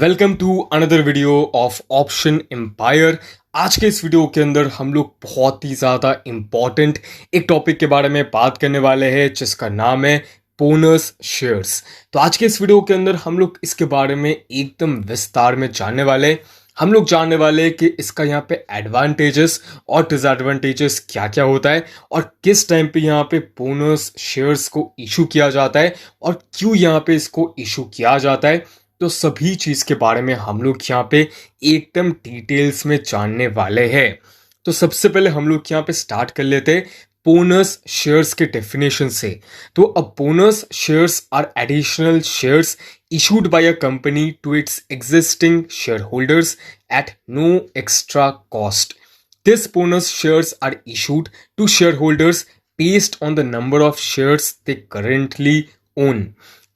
Welcome to another video of Option Empire. आज के इस वीडियो के अंदर हम लोग बहुत ही ज़्यादा इम्पॉर्टेंट एक टॉपिक के बारे में बात करने वाले हैं जिसका नाम है बोनस शेयर्स। तो आज के इस वीडियो के अंदर हम लोग इसके बारे में एकदम विस्तार में जानने वाले हैं। हम लोग जानने वाले हैं कि इसका यहाँ पे एडवांटेजेस और डिसएडवांटेजेस क्या क्या होता है और किस टाइम पे यहाँ पे बोनस शेयर्स को इशू किया जाता है और क्यों यहाँ पे इसको इशू किया जाता है। तो सभी चीज के बारे में हम लोग यहाँ पे एकदम डिटेल्स में जानने वाले हैं। तो सबसे पहले हम लोग यहाँ पे स्टार्ट कर लेते हैं बोनस शेयर्स के डेफिनेशन से। तो अब bonus shares are additional shares issued by a company to its existing shareholders at no extra cost. These bonus shares are issued to shareholders based on the number of shares they currently own.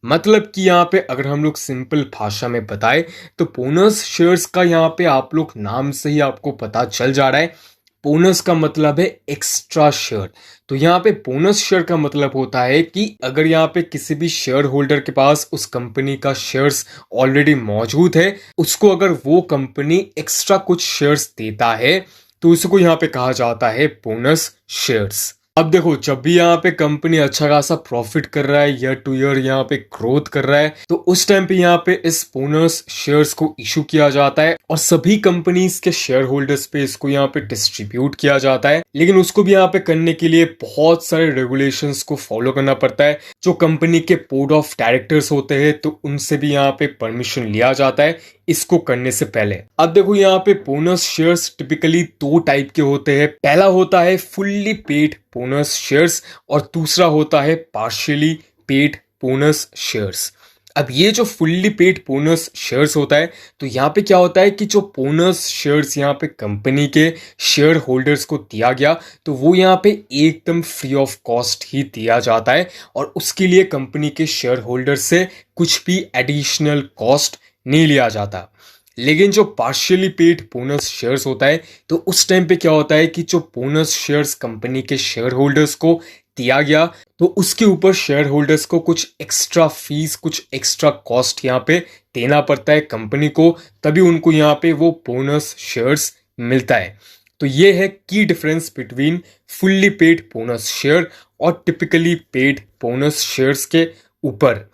मतलब कि यहाँ पे अगर हम लोग simple भाषा में बताएं तो बोनस शेयर्स का यहाँ पे आप लोग नाम से ही आपको पता चल जा रहा है। बोनस का मतलब है एक्स्ट्रा शेयर। तो यहाँ पे बोनस शेयर का मतलब होता है कि अगर यहाँ पे किसी भी शेयर होल्डर के पास उस कंपनी का शेयर्स ऑलरेडी मौजूद है, उसको अगर वो कंपनी एक्स्ट्रा कुछ शेयर्स देता है तो उसको यहाँ पे कहा जाता है बोनस शेयर्स। अब देखो, जब भी यहाँ पे कंपनी अच्छा खासा प्रॉफिट कर रहा है, ईयर टू ईयर यहाँ पे ग्रोथ कर रहा है, तो उस टाइम पे यहाँ पे इस बोनस शेयर्स को इशू किया जाता है और सभी कंपनीज के शेयर होल्डर्स पे इसको यहाँ पे डिस्ट्रीब्यूट किया जाता है। लेकिन उसको भी यहाँ पे करने के लिए बहुत सारे रेगुलेशंस को फॉलो करना पड़ता है। जो कंपनी के बोर्ड ऑफ डायरेक्टर्स होते हैं तो उनसे भी यहाँ पे परमिशन लिया जाता है इसको करने से पहले। अब देखो, यहाँ पे बोनस शेयर्स टिपिकली दो टाइप के होते हैं। पहला होता है फुल्ली पेड बोनस शेयर्स और दूसरा होता है पार्शियली पेड बोनस शेयर्स। अब ये जो फुल्ली पेड बोनस शेयर्स होता है, तो यहाँ पे क्या होता है कि जो बोनस शेयर्स यहाँ पे कंपनी के शेयर होल्डर्स को दिया गया तो वो यहाँ पे एकदम फ्री ऑफ कॉस्ट ही दिया जाता है और उसके लिए कंपनी के शेयर होल्डर से कुछ भी एडिशनल कॉस्ट नहीं लिया जाता। लेकिन जो पार्शियली पेड बोनस शेयर्स होता है तो उस टाइम पे क्या होता है कि जो बोनस शेयर्स कंपनी के शेयर होल्डर्स को दिया गया तो उसके ऊपर शेयर होल्डर्स को कुछ एक्स्ट्रा फीस, कुछ एक्स्ट्रा कॉस्ट यहाँ पे देना पड़ता है कंपनी को, तभी उनको यहाँ पे वो बोनस शेयर्स मिलता है। तो ये है की difference between fully paid bonus share और टिपिकली पेड बोनस शेयर्स के ऊपर।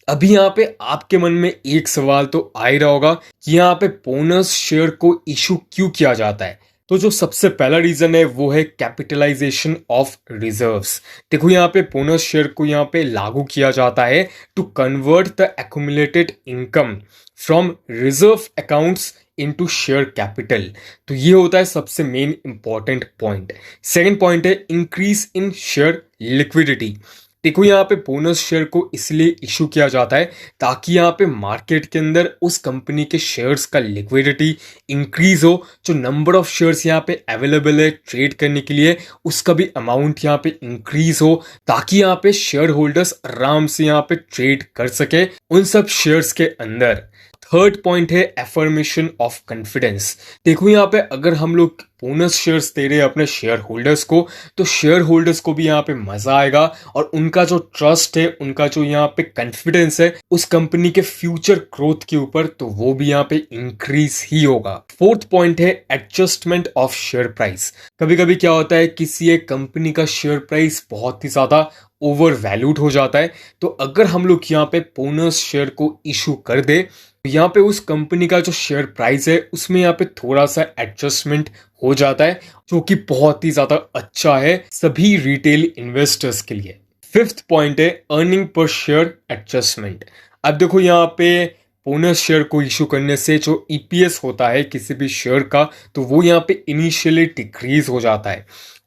अभी यहाँ पे आपके मन में एक सवाल तो आ ही रहा होगा कि यहाँ पे बोनस शेयर को इशू क्यों किया जाता है। तो जो सबसे पहला रीजन है वो है कैपिटलाइजेशन ऑफ रिजर्व्स। देखो, यहाँ पे बोनस शेयर को यहाँ पे लागू किया जाता है to convert the accumulated income from reserve accounts into share capital. तो ये होता है सबसे main important point. Second point है इंक्रीज इन शेयर लिक्विडिटी। देखो, यहाँ पे बोनस शेयर को इसलिए इशू किया जाता है ताकि यहाँ पे मार्केट के अंदर उस कंपनी के शेयर्स का लिक्विडिटी इंक्रीज हो। जो नंबर ऑफ शेयर्स यहाँ पे अवेलेबल है ट्रेड करने के लिए, उसका भी अमाउंट यहाँ पे इंक्रीज हो ताकि यहाँ पे शेयर होल्डर्स आराम से यहाँ पे ट्रेड कर सके उन सब शेयर्स के अंदर। थर्ड पॉइंट है एफर्मेशन ऑफ कॉन्फिडेंस। देखो, यहाँ पे अगर हम लोग बोनस शेयर्स दे रहे हैं अपने शेयर होल्डर्स को तो शेयर होल्डर्स को भी यहाँ पे मजा आएगा और उनका जो ट्रस्ट है, उनका जो यहाँ पे कॉन्फिडेंस है उस कंपनी के फ्यूचर ग्रोथ के ऊपर, तो वो भी यहाँ पे इंक्रीज ही होगा। फोर्थ पॉइंट है एडजस्टमेंट ऑफ शेयर प्राइस। कभी कभी क्या होता है, किसी एक कंपनी का शेयर प्राइस बहुत ही ज्यादा ओवर वैल्यूड हो जाता है, तो अगर हम लोग यहाँ पे बोनस शेयर को इशू कर दे तो यहाँ पे उस कंपनी का जो शेयर प्राइस है उसमें यहाँ पे थोड़ा सा एडजस्टमेंट हो जाता है, जो कि बहुत ही ज्यादा अच्छा है सभी रिटेल इन्वेस्टर्स के लिए। फिफ्थ पॉइंट है अर्निंग पर शेयर एडजस्टमेंट। अब देखो, यहाँ पे बोनस शेयर को इशू करने से जो ईपीएस होता है किसी भी शेयर का, तो वो यहाँ पे इनिशियली डिक्रीज हो जाता है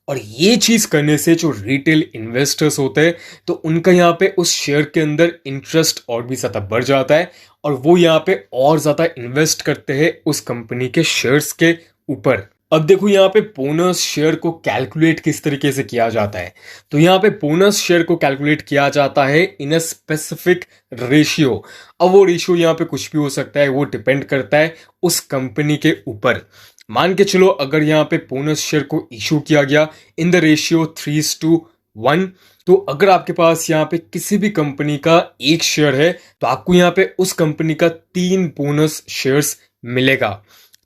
और ये चीज करने से जो रिटेल इन्वेस्टर्स होते हैं तो उनका यहाँ पे उस शेयर के अंदर इंटरेस्ट और भी ज्यादा बढ़ जाता है और वो यहाँ पे और ज्यादा इन्वेस्ट करते हैं उस कंपनी के शेयर्स के ऊपर। अब देखो, यहाँ पे बोनस शेयर को कैलकुलेट किस तरीके से किया जाता है। तो यहाँ पे बोनस शेयर को कैलकुलेट किया जाता है इन अ स्पेसिफिक रेशियो। अब वो रेशियो यहाँ पे कुछ भी हो सकता है, वो डिपेंड करता है उस कंपनी के ऊपर। मान के चलो, अगर यहाँ पे बोनस शेयर को इशू किया गया इन द रेशियो 3:1 1। तो अगर आपके पास यहाँ पे किसी भी कंपनी का एक शेयर है तो आपको यहाँ पे उस कंपनी का 3 बोनस शेयर्स मिलेगा।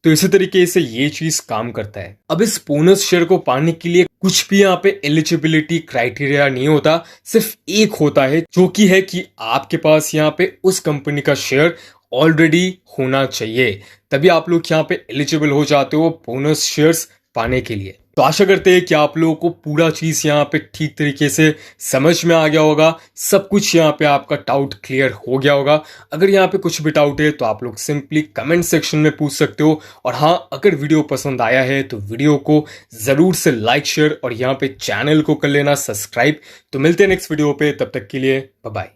तो इसी तरीके से ये चीज काम करता है। अब इस बोनस शेयर को पाने के लिए कुछ भी यहाँ पे एलिजिबिलिटी क्राइटेरिया नहीं होता, सिर्फ एक होता है जो कि है कि आपके पास यहाँ पे उस कंपनी का शेयर ऑलरेडी होना चाहिए, तभी आप लोग यहाँ पे एलिजिबल हो जाते हो बोनस शेयर्स पाने के लिए। तो आशा करते हैं कि आप लोगों को पूरा चीज यहाँ पे ठीक तरीके से समझ में आ गया होगा, सब कुछ यहाँ पे आपका डाउट क्लियर हो गया होगा। अगर यहाँ पे कुछ भी डाउट है तो आप लोग सिंपली कमेंट सेक्शन में पूछ सकते हो। और हाँ, अगर वीडियो पसंद आया है तो वीडियो को जरूर से लाइक शेयर और यहाँ पे चैनल को कर लेना सब्सक्राइब। तो मिलते हैं नेक्स्ट वीडियो पे, तब तक के लिए बाय बाय।